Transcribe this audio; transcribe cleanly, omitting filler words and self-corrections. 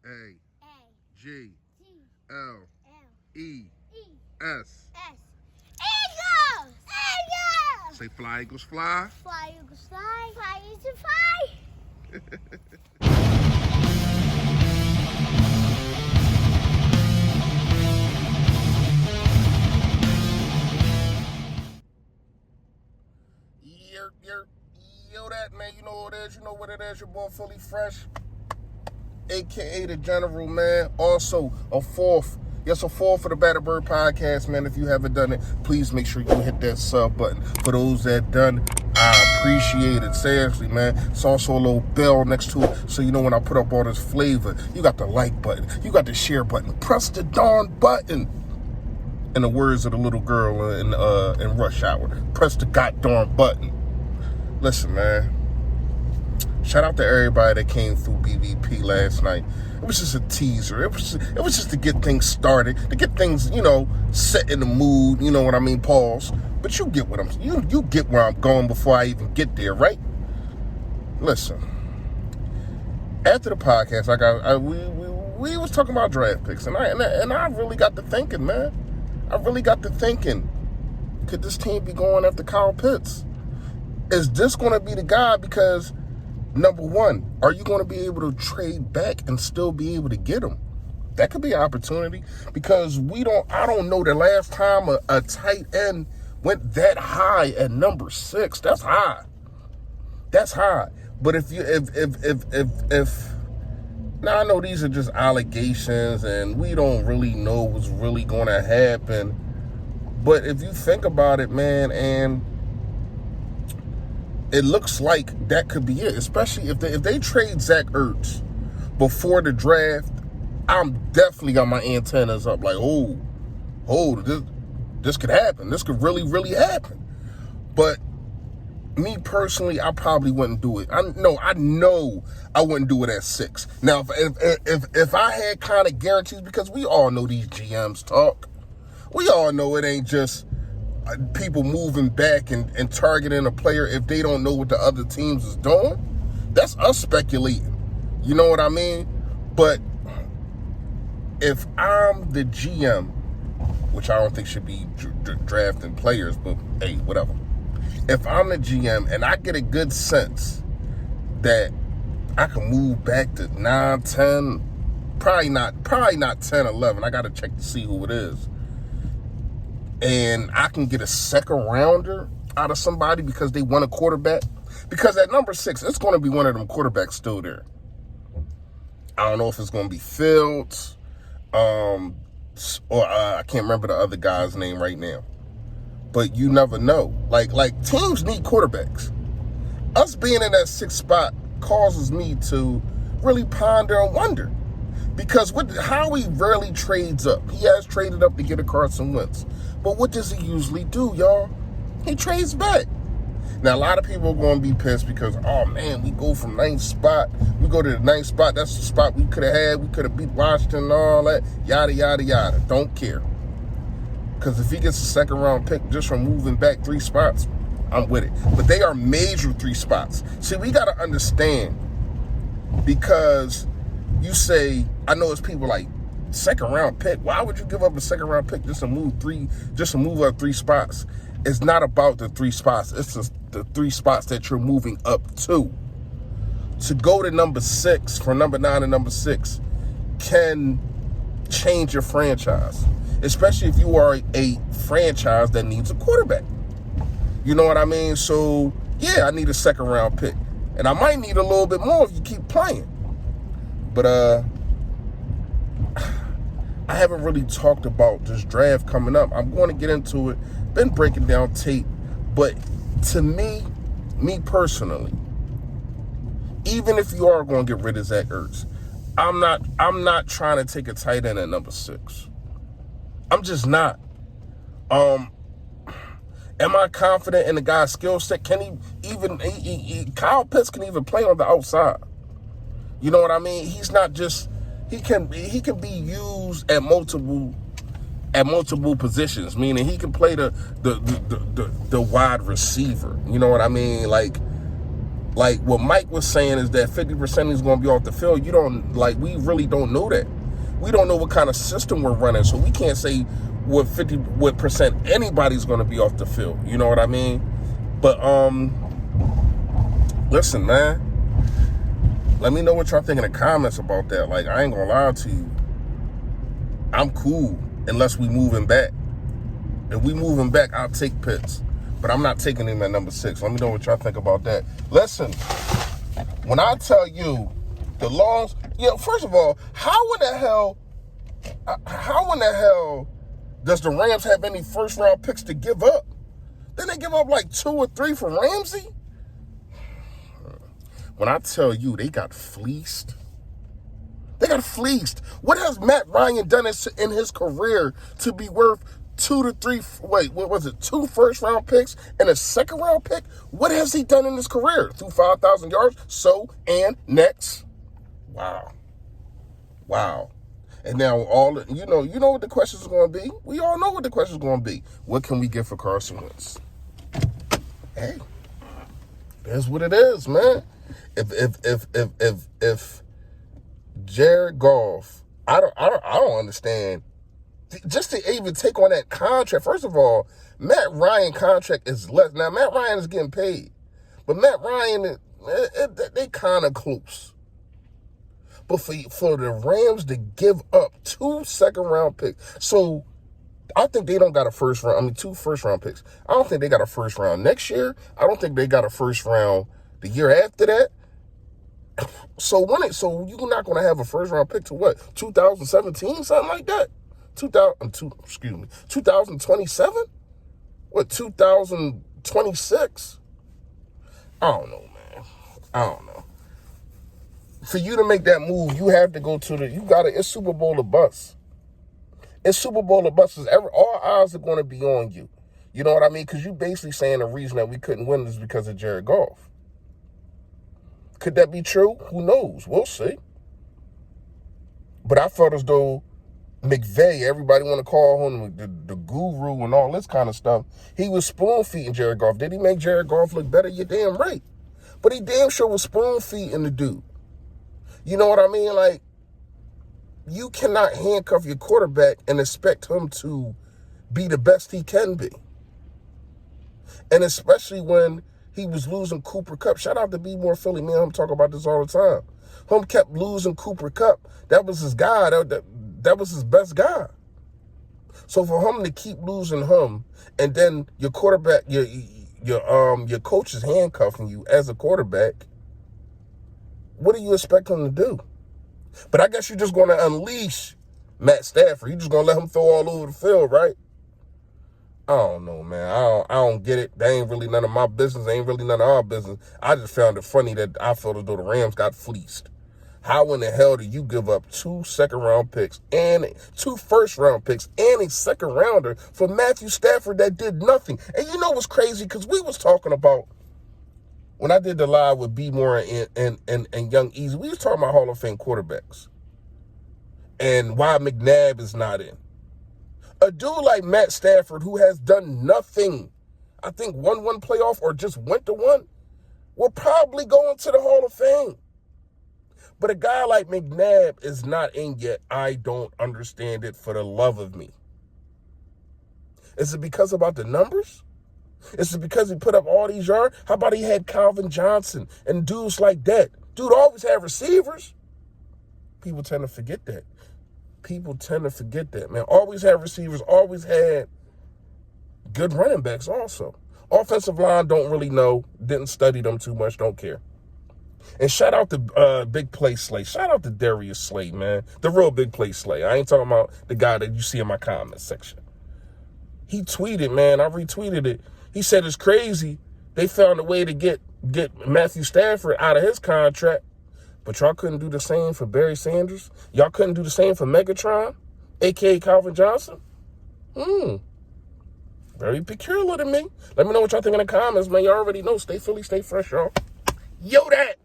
A G G L L E E S. S. Eagles! Eagles! Say fly, Eagles, fly. Fly, Eagles, fly. Fly, Eagles, fly. Yo, that man, you know what it is. You know what it is. Your boy Fully Fresh, aka the General, man. Also a fourth for the Battle Bird podcast, man. If you haven't done it, please make sure you hit that sub button. For those that done, I appreciate it. Seriously, man. It's also a little bell next to it, so you know when I put up all this flavor. You got the like button, you got the share button. Press the darn button. In the words of the little girl in Rush Hour, press the goddamn button. Listen, man. Shout out to everybody that came through BVP last night. It was just a teaser. It was just to get things started, to get things, set in the mood. You know what I mean? Pause. But you get what you get where I'm going before I even get there, right? Listen. After the podcast, we was talking about draft picks, and I really got to thinking, man. I really got to thinking, could this team be going after Kyle Pitts? Is this going to be the guy? Because, number one, are you going to be able to trade back and still be able to get him? That could be an opportunity, because I don't know the last time a tight end went that high at number 6. That's high. That's high. But now I know these are just allegations and we don't really know what's really going to happen. But if you think about it, man, and it looks like that could be it, especially if they trade Zach Ertz before the draft. I'm definitely got my antennas up like, this could happen. This could really, really happen. But me personally, I probably wouldn't do it. I know I wouldn't do it at 6. Now, if I had kind of guarantees, because we all know these GMs talk. We all know it ain't just people moving back and targeting a player if they don't know what the other teams is doing. That's us speculating. You know what I mean? But if I'm the GM, which I don't think should be drafting players, but hey, whatever. If I'm the GM and I get a good sense that I can move back to 9, 10, probably not 10, 11. I got to check to see who it is. And I can get a second rounder out of somebody because they want a quarterback. Because at number 6, it's going to be one of them quarterbacks still there. I don't know if it's going to be Fields, or I can't remember the other guy's name right now. But you never know. Like teams need quarterbacks. Us being in that 6th spot causes me to really ponder and wonder. Because how he rarely trades up. He has traded up to get a Carson Wentz. But what does he usually do, y'all? He trades back. Now, a lot of people are going to be pissed because, oh, man, we go from 9th spot. We go to the 9th spot. That's the spot we could have had. We could have beat Washington and all that. Yada, yada, yada. Don't care. Because if he gets a second-round pick just from moving back 3 spots, I'm with it. But they are major 3 spots. See, we got to understand, because you say, I know it's people like, second-round pick. Why would you give up a second-round pick just to move up 3 spots? It's not about the 3 spots. It's just the 3 spots that you're moving up to. To go to number 6, from number 9 to number 6, can change your franchise. Especially if you are a franchise that needs a quarterback. You know what I mean? So, yeah, I need a second-round pick. And I might need a little bit more if you keep playing. But I haven't really talked about this draft coming up. I'm going to get into it. Been breaking down tape. But to me personally, even if you are going to get rid of Zach Ertz, I'm not trying to take a tight end at number 6. I'm just not. Am I confident in the guy's skill set? Can Kyle Pitts can even play on the outside. You know what I mean? He's not just, he can be used at multiple positions, meaning he can play the wide receiver. You know what I mean? Like, Like what Mike was saying is that 50% is going to be off the field. We really don't know that. We don't know what kind of system we're running, so we can't say what percent anybody's going to be off the field. You know what I mean? But listen, man. Let me know what y'all think in the comments about that. Like, I ain't gonna lie to you. I'm cool unless we moving back. If we moving back, I'll take Pitts. But I'm not taking him at number 6. Let me know what y'all think about that. Listen, when I tell you the laws, first of all, how in the hell does the Rams have any first round picks to give up? Then they give up like 2 or 3 for Ramsey? When I tell you they got fleeced, What has Matt Ryan done in his career to be worth 2 to 3, 2 first round picks and a second round pick? What has he done in his career? Through 5,000 yards? So, and next. Wow. And now you know what the questions are going to be? We all know what the questions are going to be. What can we get for Carson Wentz? Hey, that's what it is, man. If Jared Goff, I don't understand. Just to even take on that contract. First of all, Matt Ryan contract is less. Now Matt Ryan is getting paid, but Matt Ryan, they kind of close. But for the Rams to give up 2 second round picks, so I think they don't got a first round. 2 first round picks. I don't think they got a first round next year. I don't think they got a first round the year after that. So you're not going to have a first round pick to what? 2017, something like that. 2027? What, 2026? I don't know, man. I don't know. For you to make that move, you have to go to it's Super Bowl or bust. It's Super Bowl or bust. All eyes are going to be on you. You know what I mean? Because you basically saying the reason that we couldn't win is because of Jared Goff. Could that be true? Who knows? We'll see. But I felt as though McVay, everybody want to call him the guru and all this kind of stuff, he was spoon-feeding Jared Goff. Did he make Jared Goff look better? You're damn right. But he damn sure was spoon-feeding the dude. You know what I mean? Like, you cannot handcuff your quarterback and expect him to be the best he can be. And especially when he was losing Cooper Kupp. Shout out to Be More Philly. Me and him talk about this all the time. Him kept losing Cooper Kupp. That was his guy. That was his best guy. So for him to keep losing him, and then your quarterback, your coach is handcuffing you as a quarterback, what do you expect him to do? But I guess you're just going to unleash Matt Stafford. You're just going to let him throw all over the field, right? I don't know, man. I don't get it. That ain't really none of my business. Ain't really none of our business. I just found it funny that I felt as though the Rams got fleeced. How in the hell do you give up 2 second-round picks and 2 first-round picks and a second-rounder for Matthew Stafford that did nothing? And you know what's crazy? Because we was talking about, when I did the live with B. Moore and Young Easy, we was talking about Hall of Fame quarterbacks and why McNabb is not in. A dude like Matt Stafford, who has done nothing, I think won 1 playoff or just went to 1, will probably go into the Hall of Fame. But a guy like McNabb is not in yet. I don't understand it for the love of me. Is it because about the numbers? Is it because he put up all these yards? How about he had Calvin Johnson and dudes like that? Dude always had receivers. People tend to forget that. Man. Always had receivers, always had good running backs also. Offensive line, don't really know. Didn't study them too much, don't care. And shout out to Big Play Slay. Shout out to Darius Slay, man. The real Big Play Slay. I ain't talking about the guy that you see in my comment section. He tweeted, man. I retweeted it. He said it's crazy. They found a way to get Matthew Stafford out of his contract. But y'all couldn't do the same for Barry Sanders? Y'all couldn't do the same for Megatron, a.k.a. Calvin Johnson? Very peculiar to me. Let me know what y'all think in the comments, man. Y'all already know. Stay Philly, stay fresh, y'all. Yo, that.